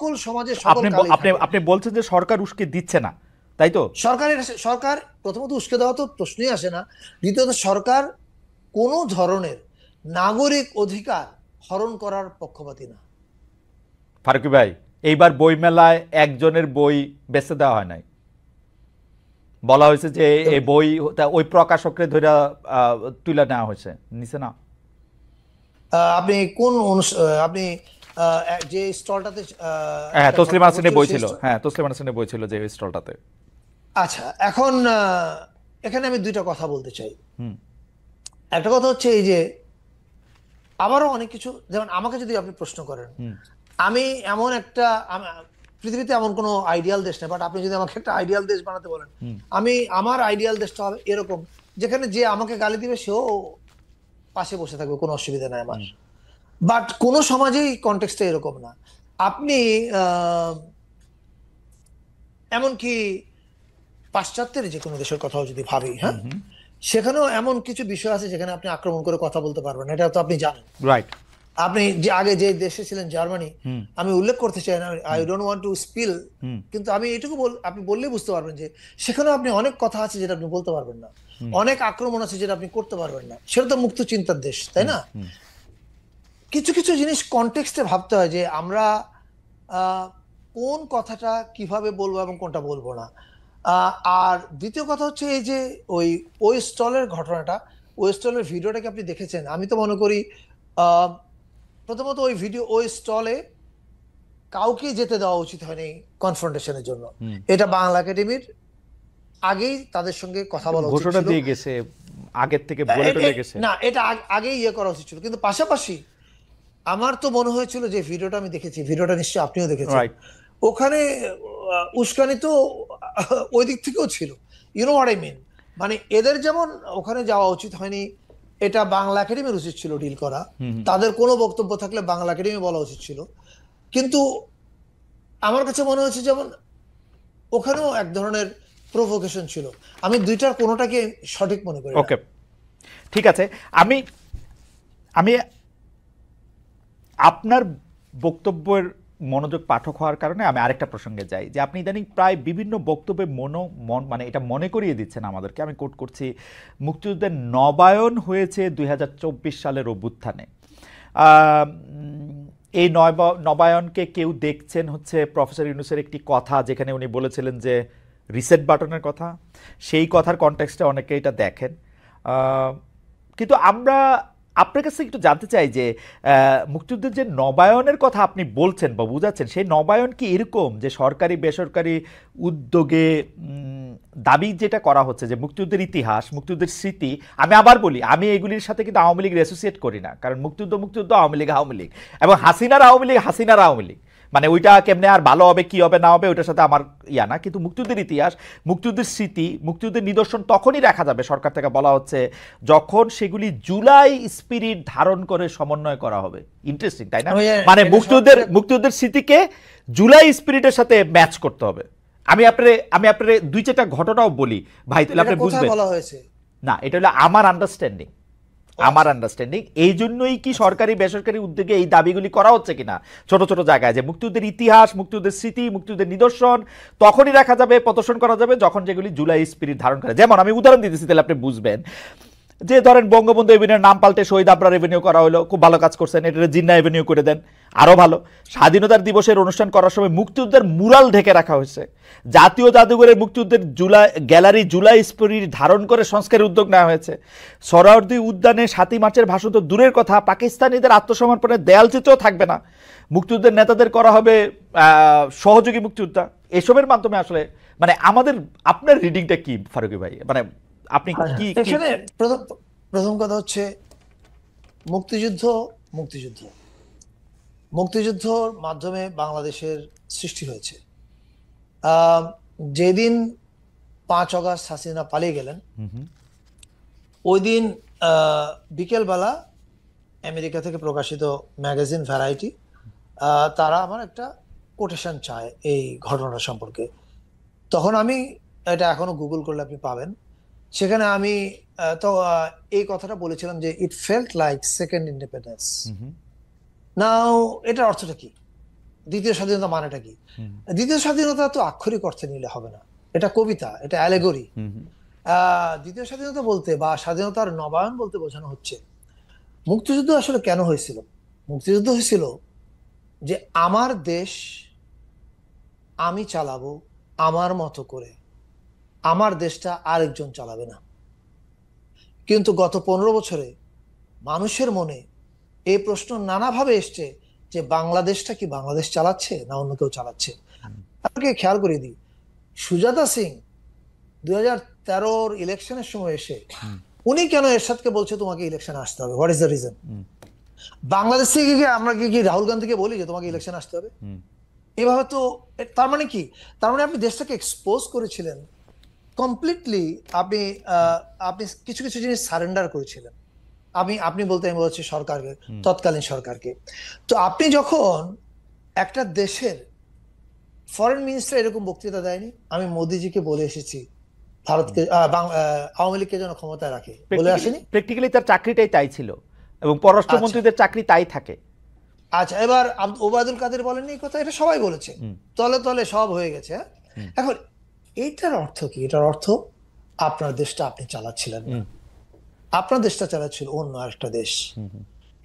সকল সমাজের সকল আপনি কালে আপনি আপনি বলছেন যে সরকার উস্কে দিচ্ছে না, তাই তো? সরকার প্রথমত উস্কে দেওয়া তো প্রশ্নই আসে না। দ্বিতীয়ত সরকার কোনো ধরনের নাগরিক অধিকার হরণ করার পক্ষপাতী না। ফারুকী ভাই, এইবার বই মেলায় একজনের বই বেচতে দেওয়া হয় নাই, বলা হয়েছে যে এই বই ওই প্রকাশকরে ধরে তুলে নেওয়া হয়েছে, নিচে না? আপনি কোন আপনি যে স্টলটাতে হ্যাঁ, একটা তসলিমা ঘটনা নাসরিনের ঘটছিল বই সেই ছিল। হ্যাঁ, তসলিমা নাসরিনের বই ছিল যে স্টলটাতে। আচ্ছা, এখন এখানে আমি দুইটা কথা বলতে চাই। হুম একটা কথা হচ্ছে এই যে আবারও অনেক কিছু, যেমন আমাকে যদি আপনি প্রশ্ন করেন, হুম আমি এমন একটা পৃথিবীতে এমন কোনো আইডিয়াল দেশ নেই, বাট আপনি যদি আমাকে একটা আইডিয়াল দেশ বানাতে বলেন, হুম আমার আইডিয়াল দেশটা হবে এরকম যেখানে যে আমাকে গালি দিবে সেও পাশে বসে থাকবে, কোনো অসুবিধা নাই আমার। হুম বাট কোনো সমাজেই কনটেক্সটে এরকম না। আপনি এমনকি পাশ্চাত্যের যে কোনো দেশের কথাও যদি ভাবি, হুম হ্যাঁ, হুম সেখানেও এমন কিছু বিষয় আছে যেখানে আপনি আক্রমণ করে কথা বলতে পারবেন, এটা তো আপনি জানেন। রাইট। আপনি যে আগে যে দেশে ছিলেন জার্মানি, হুম আমি উল্লেখ করতে চাই না, I hmm don't want to spill, hmm কিন্তু আমি এটুকু আপনি বললেই বুঝতে পারবেন যে সেখানেও আপনি অনেক কথা আছে যেটা আপনি বলতে পারবেন না, হুম অনেক আক্রমণ আছে যেটা আপনি করতে পারবেন না। সেটা তো মুক্ত চিন্তার দেশ, তাই হুম না? হুম কিছু কিছু জিনিস কনটেক্সটে ভাবতে হয় যে আমরা আহ, কোন কথাটা কিভাবে বলবো এবং কোনটা বলবো না। আহ, আর দ্বিতীয় কথা হচ্ছে এই যে ওই ওই স্টলের ঘটনাটা, ওই স্টলের ভিডিওটা কি আপনি দেখেছেন? আমি তো মনে করি আহ, প্রথমত ওই স্টলে কাউকে যেতে দেওয়া উচিত হয়নি কনফ্রন্টেশনের জন্য। হুম এটা বাংলা একাডেমির আগেই তাদের সঙ্গে কথা বলা উচিত ঘোষণা ছিল। দিয়ে গেছে, আগের থেকে বলে টলে গেছে। না, এটা আগেই ইয়ে করা উচিত ছিল, কিন্তু পাশাপাশি আমার তো মনে হয়েছিল যে ভিডিওটা আমি দেখেছি, ভিডিওটা নিশ্চয়ই আপনিও দেখেছেন, রাইট। ওখানে উস্কানি তো ওই দিক থেকেও ছিল। You know what I mean? মানে এদের যেমন ওখানে যাওয়া উচিত হয়নি, এটা বাংলা একাডেমির উচিত ছিল ডিল করা। হুম হুম তাদের কোনো বক্তব্য থাকলে বাংলা একাডেমি বলা উচিত ছিল। কিন্তু আমার কাছে মনে হচ্ছে যেমন ওখানেও এক ধরনের প্রভোকেশন ছিল। আমি দুইটার কোনোটাকে সঠিক মনে করি না। ওকে, ঠিক আছে। আমি আমি আপনার বক্তব্যের মনোযোগ পাঠক হওয়ার কারণে আমি আরেকটা প্রসঙ্গে যাই, যে আপনি ইদানিং প্রায় বিভিন্ন বক্তব্যে মানে এটা মনে করিয়ে দিচ্ছেন আমাদেরকে, আমি কোট করছি, মুক্তিযুদ্ধের নবায়ন হয়েছে 2024 সালের অভ্যুত্থানে। এই নবায়নকে কেউ দেখছেন হচ্ছে প্রফেসর ইউনূসের একটি কথা, যেখানে উনি বলেছিলেন যে রিসেট বাটনের কথা, সেই কথার কনটেক্সটে অনেকে এটা দেখেন। কিন্তু আমরা আপনার কাছে একটু জানতে চাই যে মুক্তিযুদ্ধের যে নবায়নের কথা আপনি বলছেন বা বুঝাচ্ছেন, সেই নবায়ন কি এরকম যে সরকারি বেসরকারি উদ্যোগে দাবি যেটা করা হচ্ছে যে মুক্তিযুদ্ধের ইতিহাস, মুক্তিযুদ্ধের স্মৃতি, আমি আবার বলি, আমি এগুলির সাথে কিন্তু আওয়ামী লীগের অ্যাসোসিয়েট করি না, কারণ মুক্তিযুদ্ধ আওয়ামী লীগ, এবং হাসিনার আওয়ামী লীগ, মানে ওইটা কেমনে আর ভালো হবে কি হবে না হবে ওইটার সাথে আমার ইয়া না। কিন্তু মুক্তিযুদ্ধের ইতিহাস, মুক্তিযুদ্ধের স্মৃতি, মুক্তিযুদ্ধের নিদর্শন তখনই রাখা যাবে, সরকার থেকে বলা হচ্ছে, যখন সেগুলি জুলাই স্পিরিট ধারণ করে সমন্বয় করা হবে। ইন্টারেস্টিং, তাই না? মানে মুক্তিযুদ্ধের স্মৃতিকে জুলাই স্পিরিটের সাথে ম্যাচ করতে হবে। আমি আপনারে দুই চারটা ঘটনাও বলি ভাই, তাহলে আপনি বুঝবেন। বলা হয়েছে না, এটা হলো আমার আন্ডারস্ট্যান্ডিং। এই জন্যই কি সরকারি বেসরকারি উদ্যোগে এই দাবিগুলি করা হচ্ছে কিনা ছোট ছোট জায়গায়, যে মুক্তিযুদ্ধের ইতিহাস, মুক্তিযুদ্ধের স্মৃতি, মুক্তিযুদ্ধের নিদর্শন তখনই রাখা যাবে, প্রদর্শন করা যাবে যখন যেগুলি জুলাই স্পিরিট ধারণ করে। যেমন আমি উদাহরণ দিতেছি, তাহলে আপনি বুঝবেন। যে ধরেন বঙ্গবন্ধু এভিনিউর নাম পাল্টে শহীদ আবরার এভিনিউ করা হলো, খুব ভালো কাজ করছেন, এটা জিন্না এভিনিউ করে দেন, আরো ভালো। স্বাধীনতার দিবসের অনুষ্ঠান করার সময় মুক্তিযুদ্ধের মুরাল ঢেকে রাখা হয়েছে। জাতীয় জাদুঘরের মুক্তিযুদ্ধের গ্যালারি জুলাই স্পিরিট ধারণ করে সংস্কারের উদ্যোগ নেওয়া হয়েছে। সোহরাওয়ার্দী উদ্যানে 7ই মার্চের ভাষণ তো দূরের কথা, পাকিস্তানিদের আত্মসমর্পণের দেয়ালচিত্রও থাকবে না। মুক্তিযুদ্ধের নেতাদের করা হবে সহযোগী মুক্তিযোদ্ধা। এসবের মাধ্যমে আসলে মানে আপনার রিডিংটা কি ফারুকী ভাই? মানে আপনি কি এখানে প্রথম কথা হচ্ছে মুক্তিযুদ্ধ মুক্তিযুদ্ধ মুক্তিযুদ্ধর মাধ্যমে বাংলাদেশের সৃষ্টি হয়েছে। যেদিন 5 অগস্ট হাসিনা পালিয়ে গেলেন, ওই দিন বিকেলবেলা আমেরিকা থেকে প্রকাশিত ম্যাগাজিন ভ্যারাইটি, তারা আমার একটা কোটেশন চায় এই ঘটনা সম্পর্কে। তখন আমি, এটা এখনো গুগল করলে আপনি পাবেন, সেখানে আমি এই কথাটা বলেছিলাম যে it felt like second independence. Now এটার অর্থটা কি? দ্বিতীয় স্বাধীনতা মানেটা কি? দ্বিতীয় স্বাধীনতা তো আক্ষরিক অর্থে নিলে হবে না, এটা কবিতা, এটা অ্যালেগরি। দ্বিতীয় স্বাধীনতা বলতে বা স্বাধীনতার নবায়ন বলতে বোঝানো হচ্ছে মুক্তিযুদ্ধ আসলে কেন হয়েছিল। মুক্তিযুদ্ধ হয়েছিল যে আমার দেশ আমি চালাবো আমার মতো করে, আমার দেশটা আরেকজন চালাবে না। কিন্তু গত 15 বছরে মানুষের মনে এই প্রশ্ন নানাভাবে এসছে যে বাংলাদেশটা কি বাংলাদেশ চালাচ্ছে না অন্য কেউ চালাচ্ছে। আপনাকে খেয়াল করে দিই, সুজাতা সিং 2013 ইলেকশনের সময় এসে উনি কেন এরশাদকে বলছে তোমাকে ইলেকশনে আসতে হবে, what is the reason? Bangladesh থেকে কি আমরা কি রাহুল গান্ধীকে বলি যে তোমাকে ইলেকশনে আসতে হবে? এভাবে তো, তার মানে কি? তার মানে আপনি দেশটাকে এক্সপোজ করেছিলেন কমপ্লিটলি। আপনি আপনি কিছু কিছু জিনিস সারেন্ডার করেছিলেন। আপনি বলতে আমি বলছি সরকারকে, তৎকালীন সরকারকে। তো আপনি যখন একটা দেশের ফরেন মিনিস্টার এরকম বক্তৃতা দেয়নি, আমি মোদিজিকে বলে এসেছি ভারতকে আওয়ামী লীগকে যেন ক্ষমতায় রাখে, বলে আসেনি? প্র্যাকটিক্যালি তার চাকরিটাই তাই ছিল এবং পররাষ্ট্রমন্ত্রীদের চাকরি তাই থাকে। আচ্ছা, এবার ওবায়দুল কাদের বলেননি এই কথা? এটা সবাই বলেছে, তলে তলে সব হয়ে গেছে। এখন এইটার অর্থ কি? এটার অর্থ আপনার দেশটা আপনি চালাচ্ছিলেন না, আপনার দেশটা চালাচ্ছিল অন্য আরেকটা দেশ।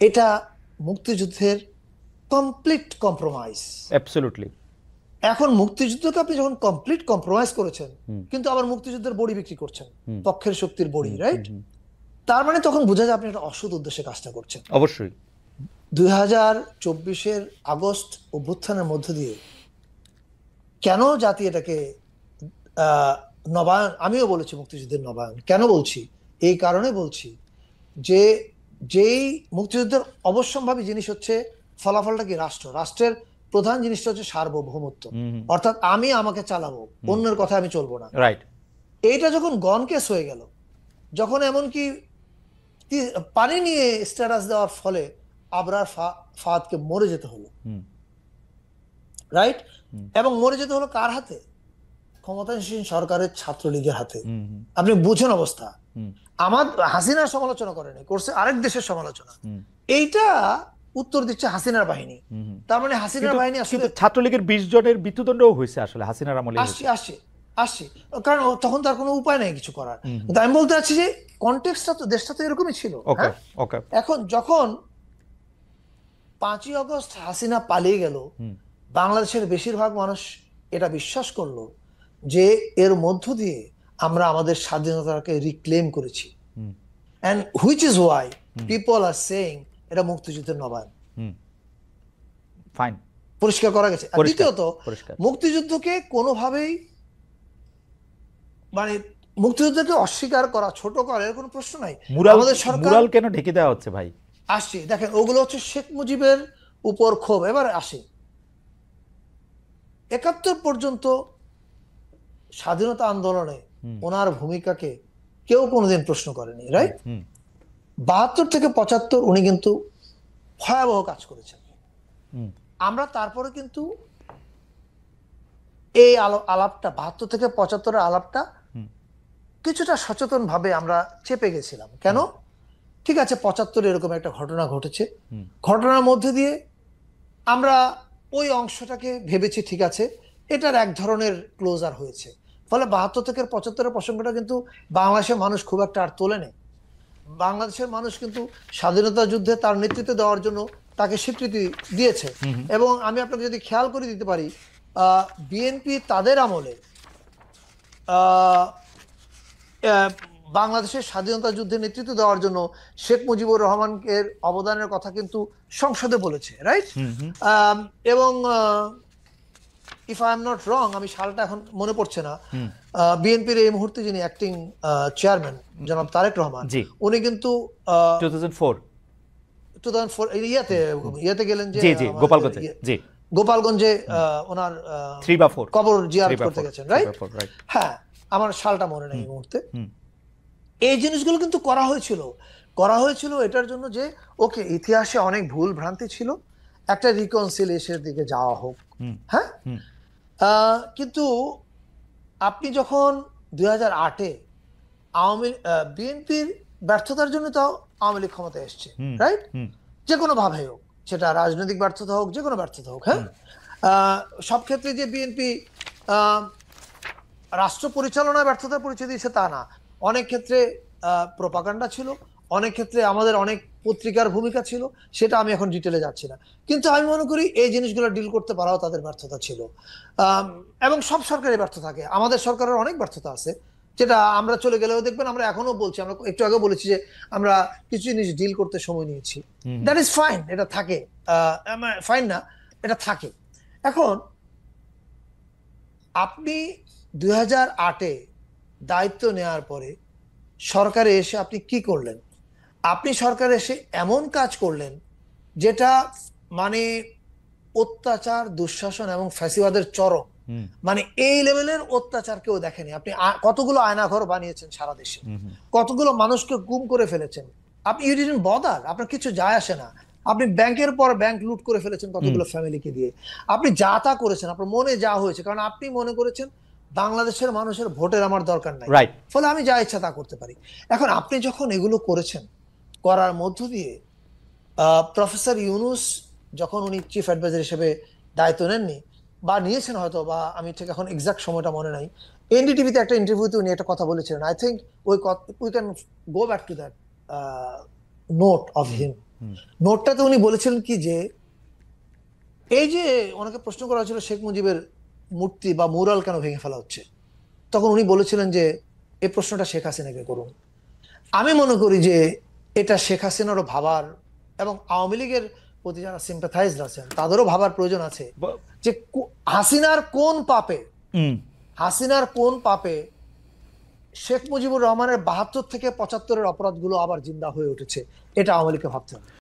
এটা মুক্তিযুদ্ধের কমপ্লিট কম্প্রোমাইজ। অ্যাবসলিউটলি। এখন মুক্তিযুদ্ধকে আপনি যখন কমপ্লিট কম্প্রোমাইজ করেছেন, কিন্তু আবার মুক্তিযুদ্ধের বড়ি বিক্রি করছেন, পক্ষের শক্তির বড়ি, রাইট? তার মানে তখন বোঝা যায় আপনি একটা অসৎ উদ্দেশ্যে কাজটা করছেন। অবশ্যই 2024 আগস্ট অভ্যুত্থানের মধ্য দিয়ে কেন জাতি এটাকে নবায়ন, আমিও বলেছি মুক্তিযুদ্ধের নবায়ন কেন বলছি, এই কারণে বলছি যে যেই মুক্তিযুদ্ধের অবশ্যম্ভাবী জিনিস হচ্ছে ফলাফলটা কি? রাষ্ট্রের প্রধান জিনিসটা হচ্ছে সার্বভৌমত্ব, অর্থাৎ আমি আমাকে চালাবো, অন্যের কথা আমি চলবো না, রাইট। এইটা যখন গন কেস হয়ে গেল, যখন এমনকি পানি নিয়ে স্ট্যাটাস দেওয়ার ফলে আবরার ফাহাদকে মরে যেতে হলো, রাইট? এবং মরে যেতে হলো কার হাতে? ক্ষমতাসীন সরকারের ছাত্রলীগের হাতে। আপনি বুঝেন অবস্থা। আমার হাসিনার সমালোচনা করেনি, করছে আরেক দেশের সমালোচনা। এইটা উত্তর দিচ্ছে হাসিনার বাহিনী। তার মানে হাসিনার বাহিনী আসলে ছাত্রলীগের 20 জনের মৃত্যুদণ্ডও হয়েছে আসলে হাসিনার আমলে। আসছে কারণ তখন তার কোনো উপায় নাই কিছু করার। কিন্তু আমি বলতে চাচ্ছি যে কনটেক্সটটা তো, দেশটা তো এরকমই ছিল। এখন যখন 5ই আগস্ট হাসিনা পালিয়ে গেল, বাংলাদেশের বেশিরভাগ মানুষ এটা বিশ্বাস করলো যে এর মধ্য দিয়ে আমরা আমাদের স্বাধীনতাকে রিক্লেম করেছি, and which is why people are saying এটা মুক্তিযুদ্ধের নবায়ন। ফাইন, পরিষ্কার করা গেছে। আর দ্বিতীয়ত, মুক্তিযুদ্ধকে কোনোভাবেই মানে মুক্তিযুদ্ধকে অস্বীকার করা, ছোট করা এর কোনো প্রশ্ন নাই। আমাদের সরকার মুরাল কেন ঢেকে দেওয়া হচ্ছে ভাই? আসছি, দেখেন ওগুলো হচ্ছে শেখ মুজিবের উপর ক্ষোভ। এবার আসি, 71 পর্যন্ত স্বাধীনতা আন্দোলনে ওনার ভূমিকাকে কেউ কোনোদিন প্রশ্ন করেনি, রাইট? 72 থেকে 75 উনি কিন্তু ভয়াবহ কাজ করেছেন। আমরা তারপরে কিন্তু এই আলাপটা 72 থেকে 75 এর আলাপটা কিছুটা সচেতন ভাবে আমরা চেপে গেছিলাম। কেন? ঠিক আছে, 75 এরকম একটা ঘটনা ঘটেছে, ঘটনার মধ্যে দিয়ে আমরা ওই অংশটাকে ভেবেছি ঠিক আছে, এটার এক ধরনের ক্লোজার হয়েছে। ফলে 72 থেকে 75 এর প্রসঙ্গটা কিন্তু বাংলাদেশের মানুষ খুব একটা আর তোলে নেই। বাংলাদেশের মানুষ কিন্তু স্বাধীনতা যুদ্ধে তার নেতৃত্ব দেওয়ার জন্য তাকে স্বীকৃতি দিয়েছে। এবং আমি আপনাকে যদি খেয়াল করে দিতে পারি, বিএনপি তাদের আমলে বাংলাদেশের স্বাধীনতা যুদ্ধে নেতৃত্ব দেওয়ার জন্য শেখ মুজিবুর রহমানকে অবদানের কথা কিন্তু সংসদে বলেছে, রাইট? এবং if I am not wrong, আমি সালটা এখন মনে পড়ছে না, বিএনপির এই মুহূর্তে যিনি অ্যাক্টিং চেয়ারম্যান জনাব তারেক রহমান, উনি কিন্তু 2004 ইয়াতে গেলেন যে গোপালগঞ্জে ওনার 3 বা 4 কবর জিয়ারত করতে গেছেন, রাইট? হ্যাঁ, আমার সালটা মনে নেই এই মুহূর্তে। এই জিনিসগুলো কিন্তু করা হয়েছিল এটার জন্য যে ওকে, ইতিহাসে অনেক ভুল ভ্রান্তি ছিল, একটা রিকনসিলিয়েশনের দিকে যাওয়া হোক। হ্যাঁ, কিন্তু আপনি যখন 2008-এ বিএনপির ব্যর্থতার জন্য তো আওয়ামী লীগ ক্ষমতায় এসছে, রাইট? যে কোনো ভাবে হোক, সেটা রাজনৈতিক ব্যর্থতা হোক, যে কোনো ব্যর্থতা হোক, হ্যাঁ, সব ক্ষেত্রে যে বিএনপি রাষ্ট্র পরিচালনায় ব্যর্থতার পরিচয় দিয়েছে তা না, অনেক ক্ষেত্রে প্রোপাগান্ডা ছিল, অনেক ক্ষেত্রে আমাদের অনেক পত্রিকার ভূমিকা ছিল, সেটা আমি এখন ডিটেলে যাচ্ছি না। কিন্তু আমি মনে করি এই জিনিসগুলো ডিল করতে পারাও তাদের ব্যর্থতা ছিল। এবং সব সরকারের ব্যর্থ থাকে, আমাদের সরকারের অনেক ব্যর্থতা আছে, যেটা আমরা চলে গেলেও দেখবেন আমরা এখনো বলছি, আমরা একটু আগে বলেছি যে আমরা কিছু জিনিস ডিল করতে সময় নিয়েছি। দ্যাট ইজ ফাইন, এটা থাকে, ফাইন না, এটা থাকে। এখন আপনি 2008-এ দায়িত্ব নেওয়ার পরে সরকারে এসে আপনি কি করলেন? আপনি সরকারে এসে এমন কাজ করলেন যেটা মানে অত্যাচার, দুঃশাসন এবং ফ্যাসিবাদের চরম, মানে এই লেভেলের অত্যাচার কেউ দেখেনি। আপনি কতগুলো আয়নাঘর বানিয়েছেন সারা দেশে, কতগুলো মানুষকে গুম করে ফেলেছেন, আপনি ইউ ডিডন্ট বদার, আপনার কিছু যায় আসে না। আপনি ব্যাংকের পর ব্যাংক লুট করে ফেলেছেন কতগুলো ফ্যামিলিকে দিয়ে, আপনি যা তা করেছেন, আপনার মনে যা হয়েছে, কারণ আপনি মনে করেছেন বাংলাদেশের মানুষের ভোটের আমার দরকার নাই, রাইট। ফলে আমি যা ইচ্ছা তা করতে পারি। এখন আপনি যখন এগুলো করেছেন, করার মধ্য দিয়ে প্রফেসর ইউনূস যখন উনি চিফ অ্যাডভাইজার হিসেবে দায়িত্ব নেননি, বা নিয়েছেন হয়তো, বা আমি ঠিক এখন এক্সাক্ট সময়টা মনে নাই, এনডিটিভিতে একটা ইন্টারভিউতে উনি একটা কথা বলেছিলেন। I think we can go back to that note of him. নোটটাতে উনি বলেছিলেন কি যে, এই যে ওনাকে প্রশ্ন করা হয়েছিল শেখ মুজিবের মূর্তি বা মুরাল কেন ভেঙে ফেলা হচ্ছে, তখন উনি বলেছিলেন যে এই প্রশ্নটা শেখ হাসিনাকে করুন। আমি মনে করি যে এটা শেখ হাসিনারও ভাবার, এবং আওয়ামী লীগের প্রতি যারা সিম্পাথাইজড আছেন তাদেরও ভাবার প্রয়োজন আছে যে হাসিনার কোন পাপে, হাসিনার কোন পাপে শেখ মুজিবুর রহমানের 72 থেকে 75-এর অপরাধগুলো আবার জিন্দা হয়ে উঠেছে, এটা আওয়ামী লীগকে ভাবতে হবে।